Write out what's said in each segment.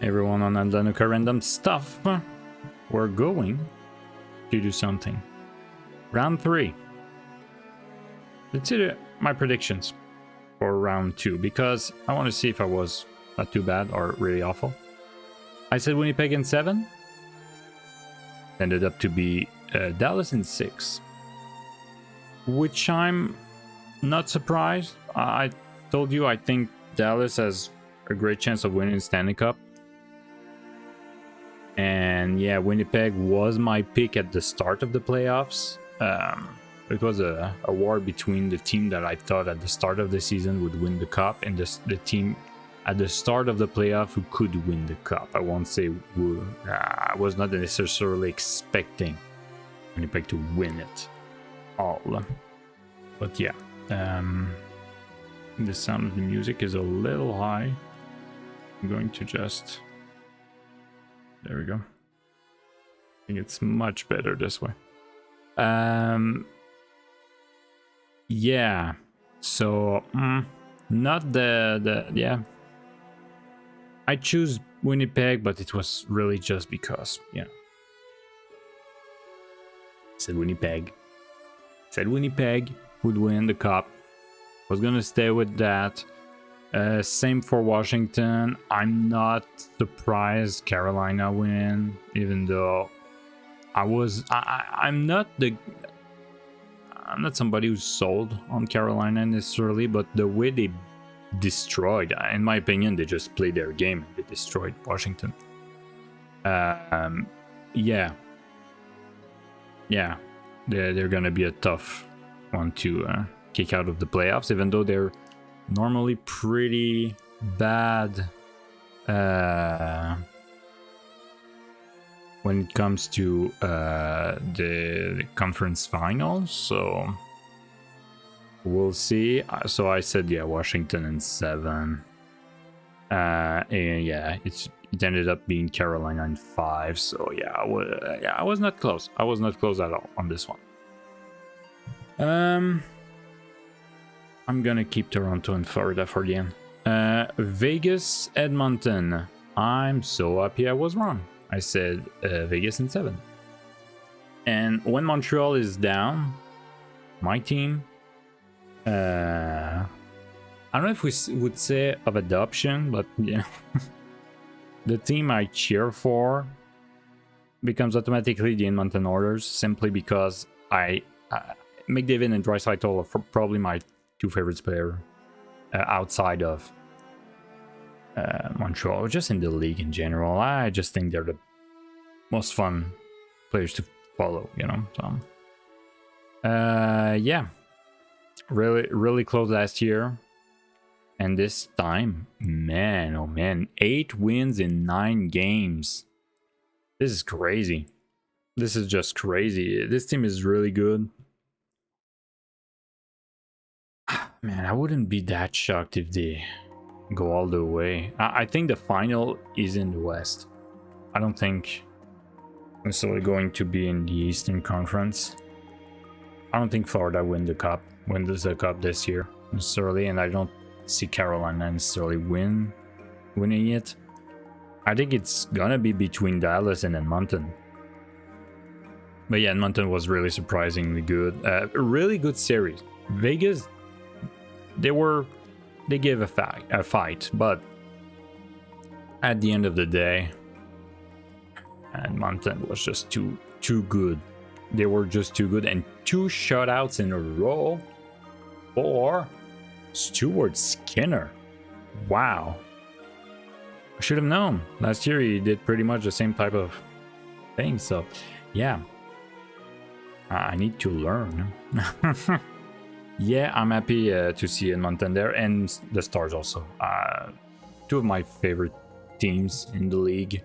everyone on Atlantica Random Stuff. We're going to do something. Round 3. Let's see my predictions for round 2, because I want to see if I was not too bad or really awful. I said Winnipeg in 7. Ended up to be Dallas in 6. Which I'm not surprised. I told you I think Dallas has a great chance of winning the Stanley Cup. And yeah, Winnipeg was my pick at the start of the playoffs. It was a war between the team that I thought at the start of the season would win the cup and the team at the start of the playoff who could win the cup. I won't say I was not necessarily expecting Winnipeg to win it all. But yeah, the sound of the music is a little high. I'm going to just... There we go. I think it's much better this way. Yeah. So, not yeah. I choose Winnipeg, but it was really just because, I said Winnipeg. Said Winnipeg would win the cup. Was gonna stay with that. Same for Washington. I'm not surprised Carolina win, even though I'm not somebody who's sold on Carolina necessarily, but the way they destroyed, in my opinion, they just played their game. They destroyed Washington. Yeah, they're gonna be a tough one to kick out of the playoffs, even though they're normally pretty bad when it comes to the conference finals, so we'll see. So I said Washington in 7, and it ended up being Carolina in 5, so I was not close. I was not close at all on this one. I'm gonna keep Toronto and Florida for the end. Vegas, Edmonton. I'm so happy I was wrong. I said Vegas in 7. And when Montreal is down, my team, I don't know if we would say of adoption, but the team I cheer for becomes automatically the Edmonton Oilers, simply because McDavid and Draisaitl are probably my 2 favorites player outside of Montreal, or just in the league in general. I just think they're the most fun players to follow, So, really close last year, and this time, man, oh man, 8 wins in 9 games. This is crazy. This is just crazy. This team is really good. Man, I wouldn't be that shocked if they go all the way. I think the final is in the West. I don't think necessarily going to be in the Eastern Conference. I don't think Florida wins the cup this year necessarily, and I don't see Carolina necessarily winning it. I think it's gonna be between Dallas and Edmonton. But yeah, Edmonton was really surprisingly good. A really good series. Vegas, they gave a fight, but at the end of the day, Edmonton was just too good. They were just too good, and 2 shutouts in a row for Stuart Skinner. Wow. I should have known. Last year he did pretty much the same type of thing, so yeah. I need to learn. Yeah, I'm happy to see Edmonton there, and the Stars also. 2 of my favorite teams in the league.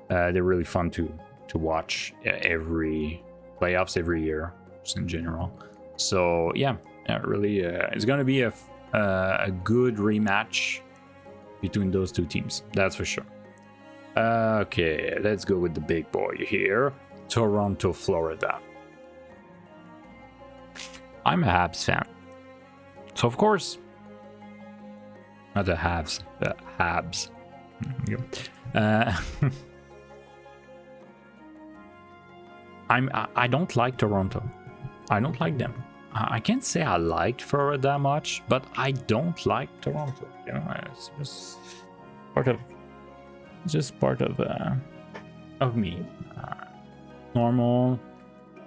They're really fun to watch every playoffs every year, just in general. So yeah, really, it's gonna be a good rematch between those 2 teams. That's for sure. Okay, let's go with the big boy here, Toronto, Florida. I'm a Habs fan. So of course, not the Habs, the Habs. Uh, I don't like Toronto. I don't like them. I can't say I liked Florida that much, but I don't like Toronto. You know, it's just part of me. Normal.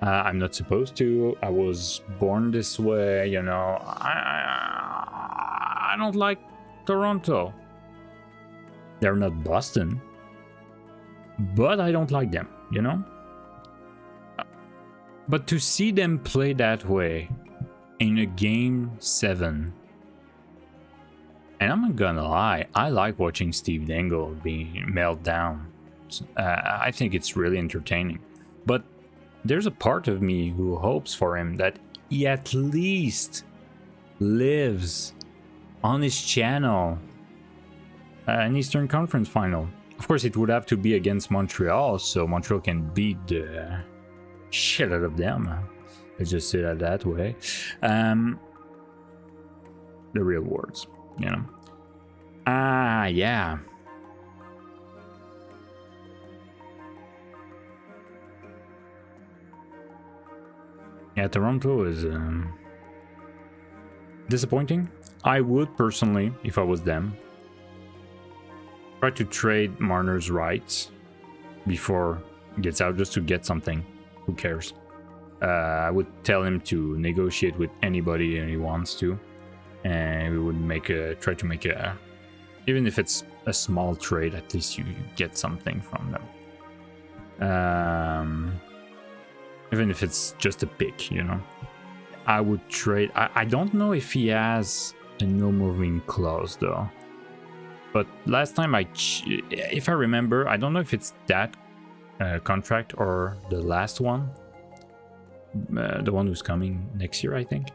I'm not supposed to. I was born this way. You know, I don't like Toronto. They're not Boston, but I don't like them. You know. But to see them play that way in a game 7, and I'm not gonna lie, I like watching Steve Dangle being melt down. I think it's really entertaining. But there's a part of me who hopes for him that he at least lives on his channel an Eastern Conference final. Of course, it would have to be against Montreal, so Montreal can beat the shit out of them. Let's just say that way. The real words, you know. Yeah. Yeah, Toronto is disappointing. I would personally, if I was them, try to trade Marner's rights before he gets out, just to get something. Who cares? I would tell him to negotiate with anybody he wants to, and we would try to make a, even if it's a small trade, at least you get something from them. Even if it's just a pick, you know. I would trade. I don't know if he has a no moving clause though. But last time if I remember, I don't know if it's that contract or the last one, the one who's coming next year, I think,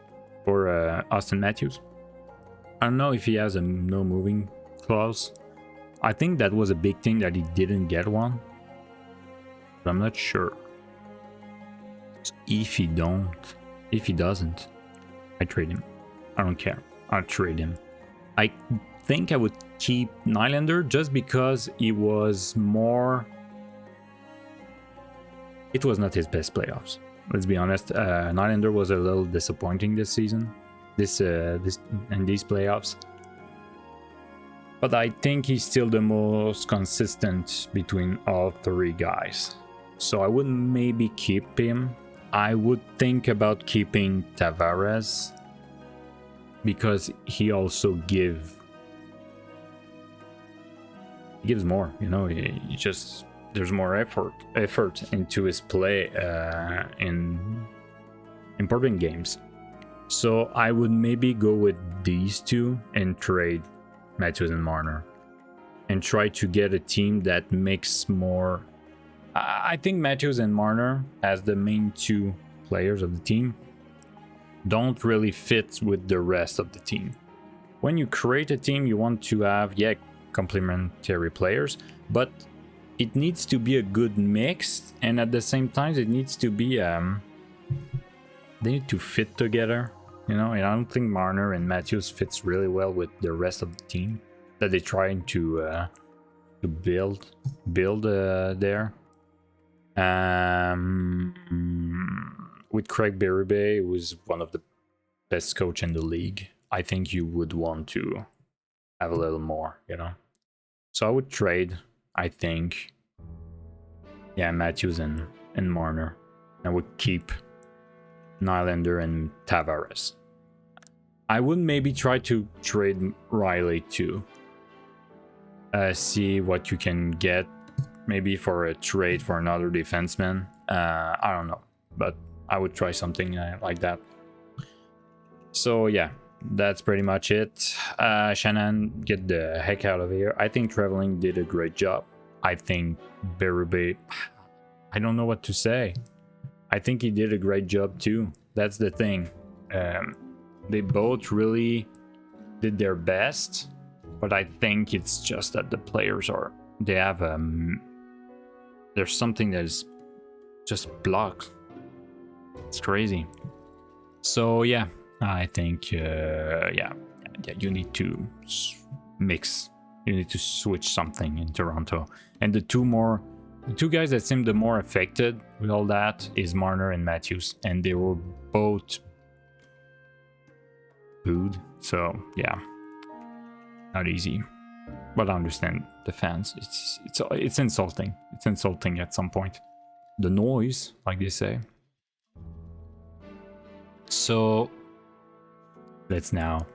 for Austin Matthews. I don't know if he has a no moving clause. I think that was a big thing that he didn't get one, but I'm not sure. So if he doesn't, I trade him. I don't care. I'll trade him. I think I would keep Nylander just because he was more. It was not his best playoffs. Let's be honest. Nylander was a little disappointing this season, this and these playoffs. But I think he's still the most consistent between all three guys. So I would maybe keep him. I would think about keeping Tavares because he also gives more. You know, he just. There's more effort into his play in important games. So I would maybe go with these two and trade Matthews and Marner and try to get a team that makes more. I think Matthews and Marner, as the main two players of the team, don't really fit with the rest of the team. When you create a team, you want to have, complementary players, but it needs to be a good mix, and at the same time it needs to be they need to fit together, you know. And I don't think Marner and Matthews fits really well with the rest of the team that they're trying to build there. With Craig Berube, who's one of the best coach in the league, I think you would want to have a little more, you know. So I would trade, I think, Matthews and Marner. I would keep Nylander and Tavares. I would maybe try to trade Riley too. See what you can get, maybe for a trade for another defenseman. I don't know, but I would try something like that. So yeah, that's pretty much it. Shannon, get the heck out of here. I think Traveling did a great job. I think Berube, I don't know what to say. I think he did a great job too. That's the thing. They both really did their best, but I think it's just that the players they have there's something that is just blocked. It's crazy. So yeah, I think you need to mix You need to switch something in Toronto. And the two guys that seem the more affected with all that is Marner and Matthews, and they were both booed. So yeah, not easy. But I understand the fans. It's insulting. It's insulting at some point. The noise, like they say. So let's now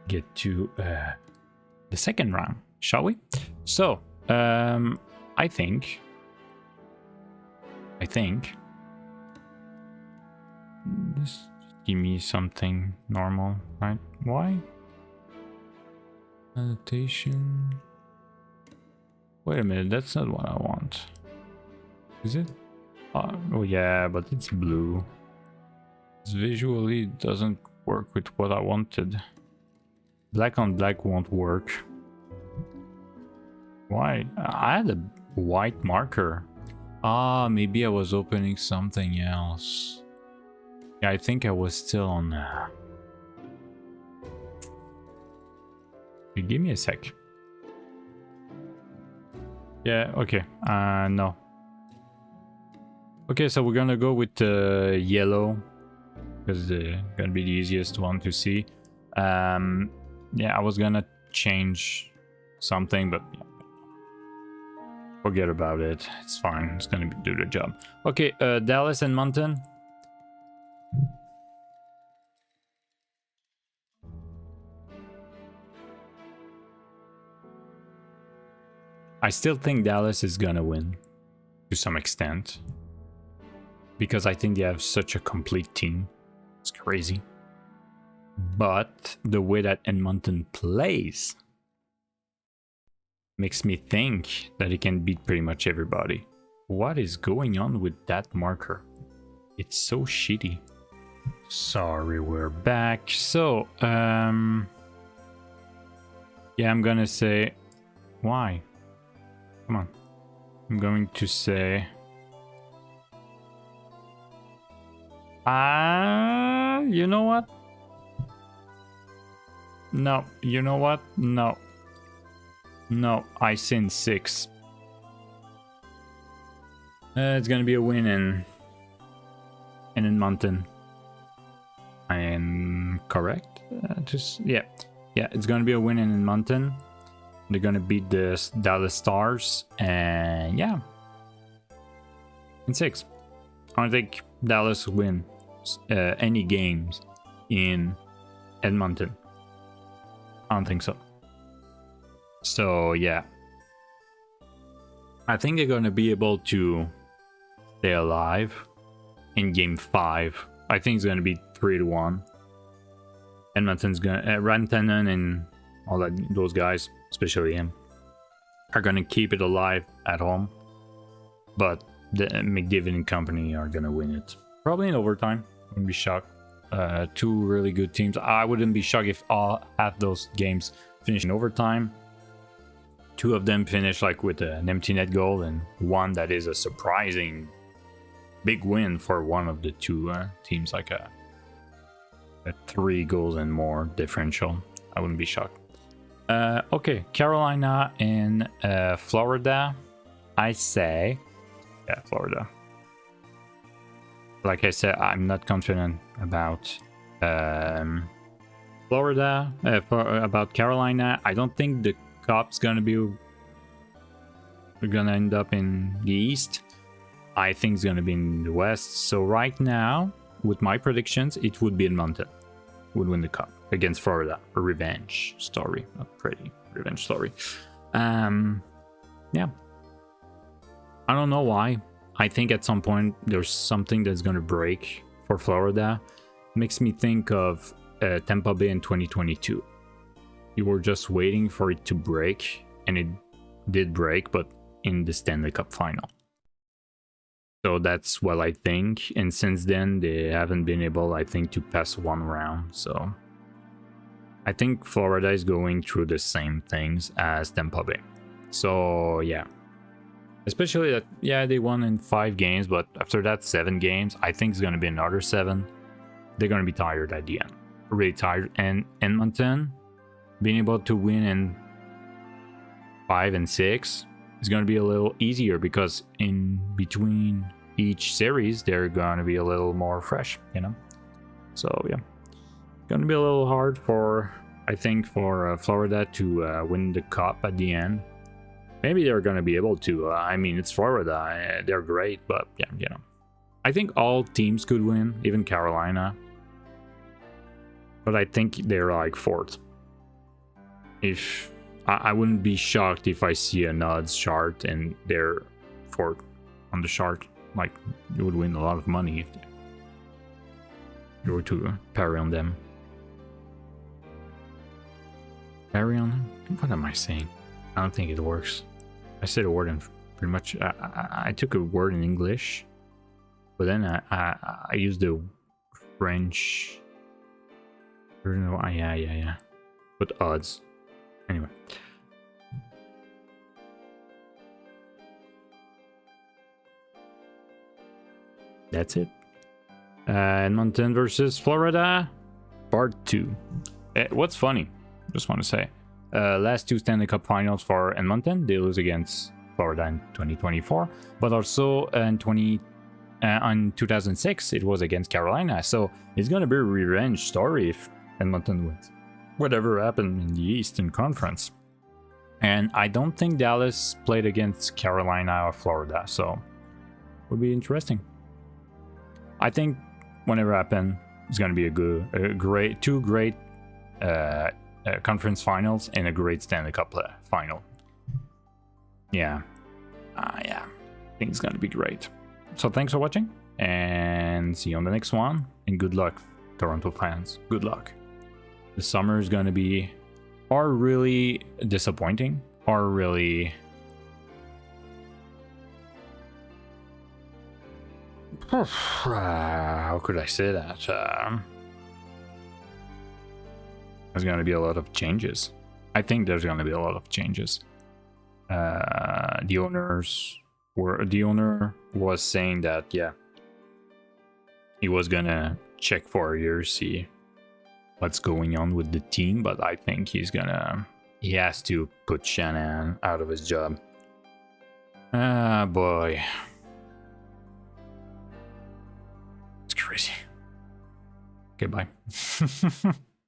get to the second round, shall we? So I think just give me something normal, right? Why? Annotation. Wait a minute, that's not what I want. Is it? Oh yeah, but it's blue. This visually doesn't work with what I wanted. Black on black won't work. Why? I had a white marker. Ah, maybe I was opening something else. Yeah, I think I was still on... Give me a sec. Yeah, okay. No. Okay, so we're gonna go with yellow, because it's gonna be the easiest one to see. Yeah, I was gonna change something, but yeah. Forget about it. It's fine. It's gonna do the job. Okay, Dallas and Mountain. I still think Dallas is gonna win to some extent, because I think they have such a complete team. It's crazy. But the way that Edmonton plays makes me think that it can beat pretty much everybody. What is going on with that marker? It's so shitty. Sorry, we're back. So, yeah, I'm gonna say... Why? Come on. I'm going to say... you know what? No, you know what? No. No, I sin 6. It's gonna be a win in Mountain. I am correct? Yeah, it's gonna be a win in Mountain. They're gonna beat the Dallas Stars, and yeah, in 6. I don't think Dallas win any games in Edmonton. I don't think so. So yeah, I think they're gonna be able to stay alive in Game 5. I think it's gonna be 3-1. Edmonton's gonna Rantanen and all that, those guys, especially him, are gonna keep it alive at home, but the McDavid and company are gonna win it, probably in overtime. I wouldn't be shocked. Two really good teams. I wouldn't be shocked if half those games finish in overtime. 2 of them finish like with an empty net goal, and one that is a surprising big win for one of the 2 teams, like a 3 goals and more differential. I wouldn't be shocked. Okay, Carolina and Florida. I say, yeah, Florida. Like I said, I'm not confident about Florida. About Carolina, I don't think the Cup's gonna end up in the East. I think it's gonna be in the West. So right now, with my predictions, it would be Edmonton would win the Cup against Florida. A revenge story, a pretty revenge story. Yeah, I don't know why. I think at some point there's something that's gonna break for Florida. Makes me think of Tampa Bay in 2022. You were just waiting for it to break, and it did break, but in the Stanley Cup final. So that's what I think. And since then, they haven't been able, I think, to pass one round. So I think Florida is going through the same things as Tampa Bay. So yeah. Especially that, yeah, they won in 5 games, but after that 7 games, I think it's going to be another 7. They're going to be tired at the end. Really tired. And Edmonton being able to win in 5 and 6 is going to be a little easier because in between each series they're going to be a little more fresh, you know. So yeah, going to be a little hard for, I think, for Florida to win the cup at the end. Maybe they're going to be able to. I mean, it's Florida, they're great, but yeah, you know, I think all teams could win, even Carolina. But I think they're like fourth. If I wouldn't be shocked if I see an odds chart and they're fourth on the chart. Like, you would win a lot of money if you were to parry on them. Parry on them? What am I saying? I don't think it works. I said a word in pretty much. I took a word in English, but then I used the French. Yeah. But odds. Anyway. That's it. Edmonton versus Florida, part 2. What's funny, just want to say, last 2 Stanley Cup finals for Edmonton, they lose against Florida in 2024, but also in 2006 it was against Carolina. So it's gonna be a revenge story if Edmonton wins whatever happened in the Eastern Conference. And I don't think Dallas played against Carolina or Florida, so it would be interesting. I think whenever happen, it's going to be two great conference finals and a great Stanley Cup final. Yeah, I think it's going to be great. So thanks for watching, and see you on the next one. And good luck, Toronto fans. Good luck. The summer is going to be or really disappointing or really... how could I say that? There's going to be a lot of changes. I think there's going to be a lot of changes. The owner was saying that, yeah, he was gonna check for a year, see what's going on with the team, but I think he has to put Shannon out of his job. Ah, boy. It's crazy. Okay, bye.